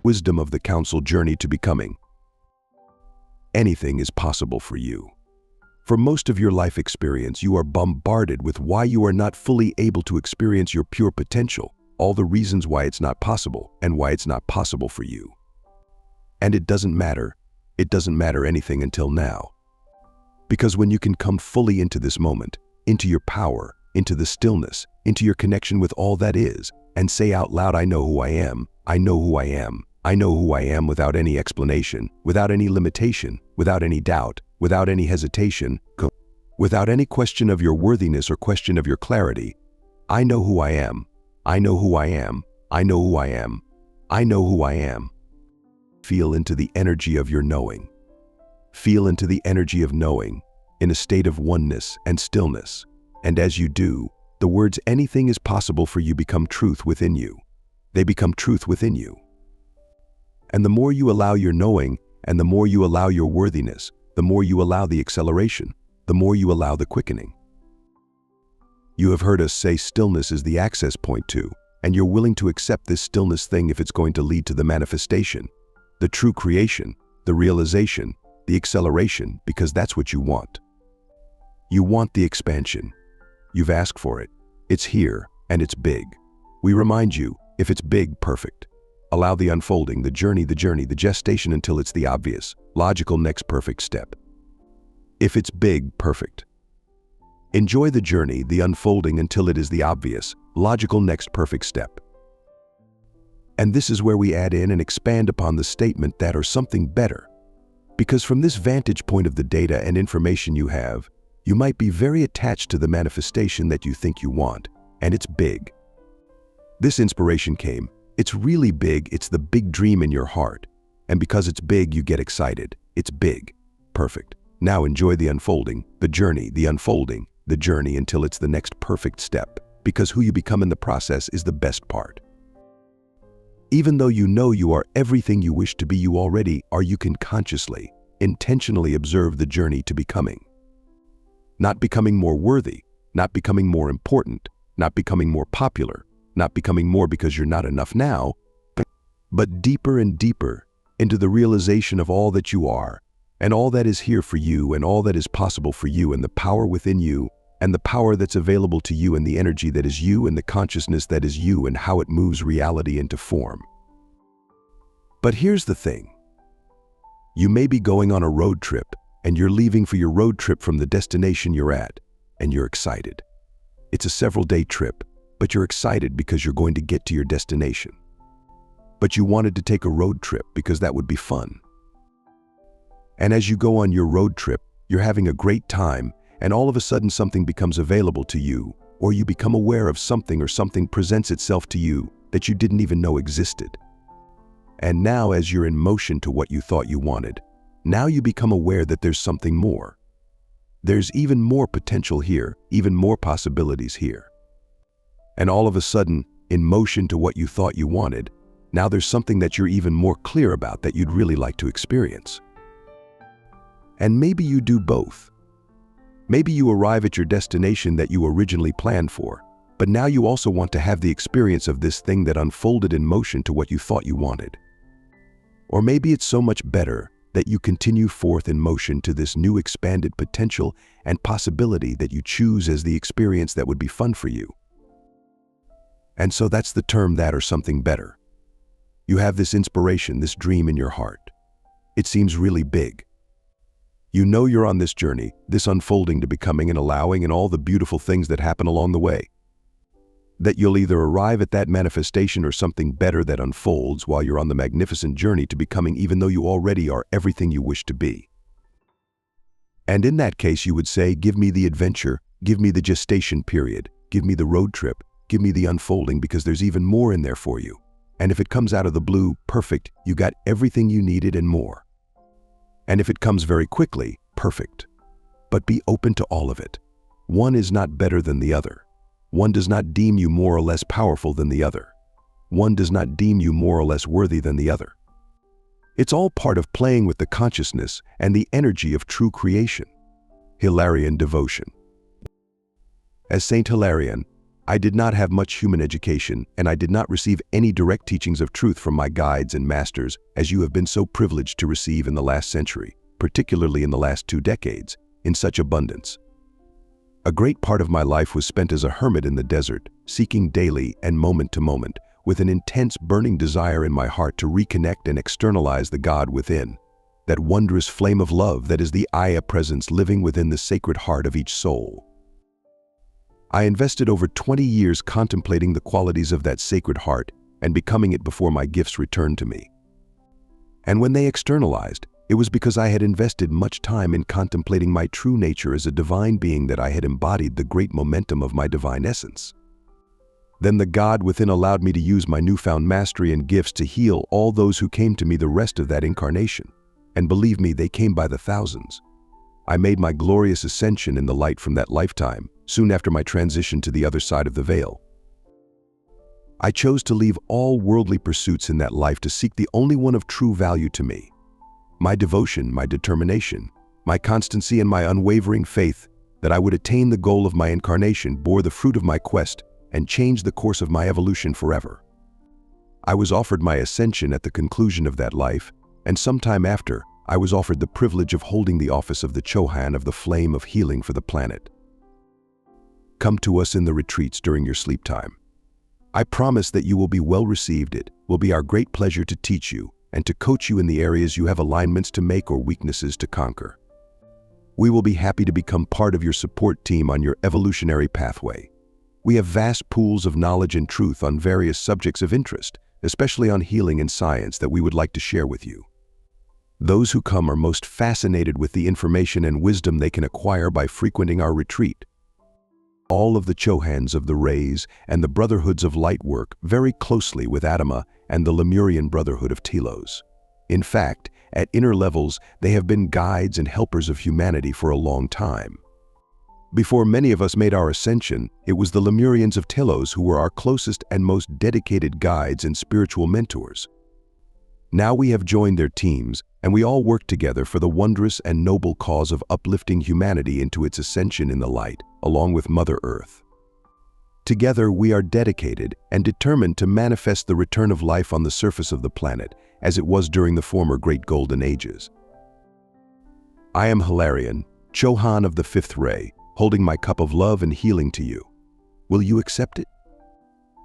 Wisdom of the Council Journey to Becoming. Anything is possible for you. For most of your life experience, you are bombarded with why you are not fully able to experience your pure potential, all the reasons why it's not possible and why it's not possible for you. And it doesn't matter anything until now. Because when you can come fully into this moment, into your power, into the stillness, into your connection with all that is, and say out loud, I know who I am, I know who I am, I know who I am, without any explanation, without any limitation, without any doubt, without any hesitation, without any question of your worthiness or question of your clarity. I know who I am, I know who I am, I know who I am, I know who I am. Feel into the energy of your knowing. Feel into the energy of knowing, in a state of oneness and stillness. And as you do, the words anything is possible for you become truth within you. They become truth within you. And the more you allow your knowing, and the more you allow your worthiness, the more you allow the acceleration, the more you allow the quickening. You have heard us say stillness is the access point to, and you're willing to accept this stillness thing if it's going to lead to the manifestation, the true creation, the realization, the acceleration, because that's what you want. You want the expansion. You've asked for it. It's here, and it's big. We remind you, if it's big, perfect. Allow the unfolding, the journey, the gestation until it's the obvious, logical next perfect step. If it's big, perfect. Enjoy the journey, the unfolding until it is the obvious, logical next perfect step. And this is where we add in and expand upon the statement that or something better. Because from this vantage point of the data and information you have, you might be very attached to the manifestation that you think you want, and it's big. This inspiration came. It's really big, it's the big dream in your heart. And because it's big, you get excited. It's big. Perfect. Now enjoy the unfolding, the journey, the unfolding, the journey until it's the next perfect step. Because who you become in the process is the best part. Even though you know you are everything you wish to be, you already are. You can consciously, intentionally observe the journey to becoming. Not becoming more worthy, not becoming more important, not becoming more popular, not becoming more because you're not enough now, but deeper and deeper into the realization of all that you are, and all that is here for you, and all that is possible for you, and the power within you, and the power that's available to you, and the energy that is you, and the consciousness that is you, and how it moves reality into form. But here's the thing. You may be going on a road trip, and you're leaving for your road trip from the destination you're at, and you're excited. It's a several-day trip, but you're excited because you're going to get to your destination. But you wanted to take a road trip because that would be fun. And as you go on your road trip, you're having a great time, and all of a sudden something becomes available to you, or you become aware of something, or something presents itself to you that you didn't even know existed. And now, as you're in motion to what you thought you wanted, now you become aware that there's something more. There's even more potential here, even more possibilities here. And all of a sudden, in motion to what you thought you wanted, now there's something that you're even more clear about that you'd really like to experience. And maybe you do both. Maybe you arrive at your destination that you originally planned for, but now you also want to have the experience of this thing that unfolded in motion to what you thought you wanted. Or maybe it's so much better that you continue forth in motion to this new expanded potential and possibility that you choose as the experience that would be fun for you. And so that's the term, that or something better. You have this inspiration, this dream in your heart. It seems really big. You know you're on this journey, this unfolding to becoming and allowing, and all the beautiful things that happen along the way. That you'll either arrive at that manifestation or something better that unfolds while you're on the magnificent journey to becoming, even though you already are everything you wish to be. And in that case, you would say, give me the adventure, give me the gestation period, give me the road trip, give me the unfolding, because there's even more in there for you. And if it comes out of the blue, perfect, you got everything you needed and more. And if it comes very quickly, perfect. But be open to all of it. One is not better than the other. One does not deem you more or less powerful than the other. One does not deem you more or less worthy than the other. It's all part of playing with the consciousness and the energy of true creation. Hilarion devotion. As Saint Hilarion, I did not have much human education, and I did not receive any direct teachings of truth from my guides and masters, as you have been so privileged to receive in the last century, particularly in the last 2 decades, in such abundance. A great part of my life was spent as a hermit in the desert, seeking daily and moment to moment, with an intense burning desire in my heart to reconnect and externalize the God within, that wondrous flame of love that is the Ayah presence living within the sacred heart of each soul. I invested over 20 years contemplating the qualities of that sacred heart and becoming it before my gifts returned to me. And when they externalized, it was because I had invested much time in contemplating my true nature as a divine being, that I had embodied the great momentum of my divine essence. Then the God within allowed me to use my newfound mastery and gifts to heal all those who came to me the rest of that incarnation. And believe me, they came by the thousands. I made my glorious ascension in the light from that lifetime, soon after my transition to the other side of the veil. I chose to leave all worldly pursuits in that life to seek the only one of true value to me. My devotion, my determination, my constancy, and my unwavering faith that I would attain the goal of my incarnation bore the fruit of my quest and changed the course of my evolution forever. I was offered my ascension at the conclusion of that life, and sometime after, I was offered the privilege of holding the office of the Chohan of the flame of healing for the planet. Come to us in the retreats during your sleep time. I promise that you will be well received. It will be our great pleasure to teach you and to coach you in the areas you have alignments to make or weaknesses to conquer. We will be happy to become part of your support team on your evolutionary pathway. We have vast pools of knowledge and truth on various subjects of interest, especially on healing and science, that we would like to share with you. Those who come are most fascinated with the information and wisdom they can acquire by frequenting our retreat. All of the Chohans of the rays and the brotherhoods of light work very closely with Adama and the Lemurian brotherhood of Telos. In fact, at inner levels, they have been guides and helpers of humanity for a long time. Before many of us made our ascension, it was the Lemurians of Telos who were our closest and most dedicated guides and spiritual mentors. Now we have joined their teams, and we all work together for the wondrous and noble cause of uplifting humanity into its ascension in the light, along with Mother Earth. Together, we are dedicated and determined to manifest the return of life on the surface of the planet, as it was during the former Great Golden Ages. I am Hilarion, Chohan of the 5th Ray, holding my cup of love and healing to you. Will you accept it?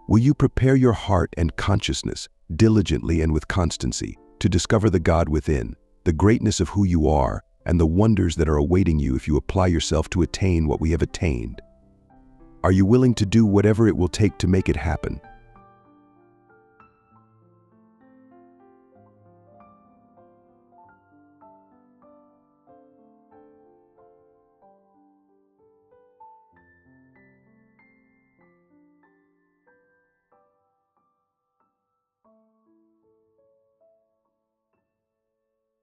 Will you prepare your heart and consciousness diligently and with constancy to discover the God within, the greatness of who you are, and the wonders that are awaiting you if you apply yourself to attain what we have attained? Are you willing to do whatever it will take to make it happen,